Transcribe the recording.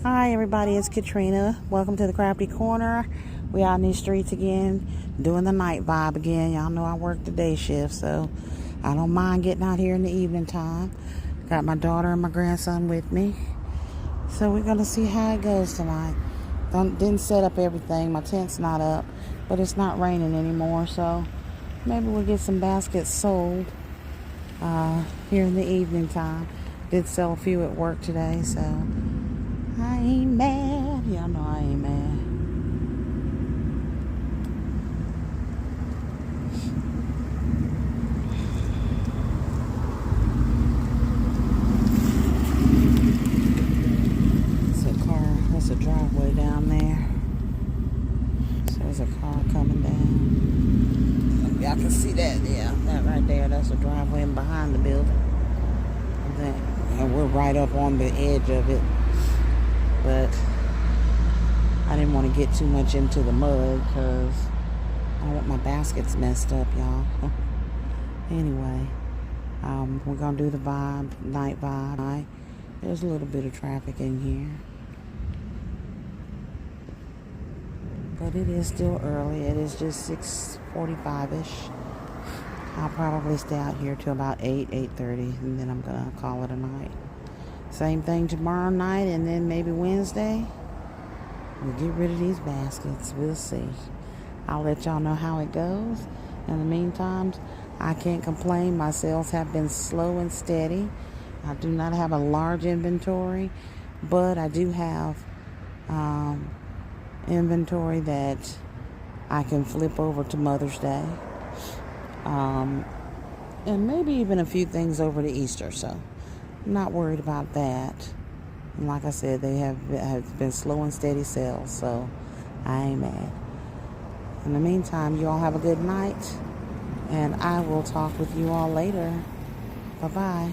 Hi everybody, it's Katrina. Welcome to the Crafty Corner. We out in these streets again, doing the night vibe again. Y'all know I work the day shift, so I don't mind getting out here in the evening time. Got my daughter and my grandson with me. So we're gonna see how it goes tonight. Didn't set up everything. My tent's not up, but it's not raining anymore, so maybe we'll get some baskets sold here in the evening time. Did sell a few at work today, so I ain't mad. Y'all know I ain't mad. It's a car. That's a driveway down there. So there's a car coming down. Y'all can see that. Yeah, that right there. That's a driveway behind the building. And we're right up on the edge of it. But I didn't want to get too much into the mud because I don't want my baskets messed up, y'all. Anyway, we're going to do the night vibe. There's a little bit of traffic in here. But it is still early. It is just 6:45-ish. I'll probably stay out here till about 8:30, and then I'm going to call it a night. Same thing tomorrow night, and then maybe Wednesday. We'll get rid of these baskets. We'll see. I'll let y'all know how it goes. In the meantime, I can't complain. My sales have been slow and steady. I do not have a large inventory, but I do have inventory that I can flip over to Mother's Day. And maybe even a few things over to Easter, so I'm not worried about that. And like I said, they have been slow and steady sales, so I ain't mad. In the meantime, you all have a good night, and I will talk with you all later. Bye-bye.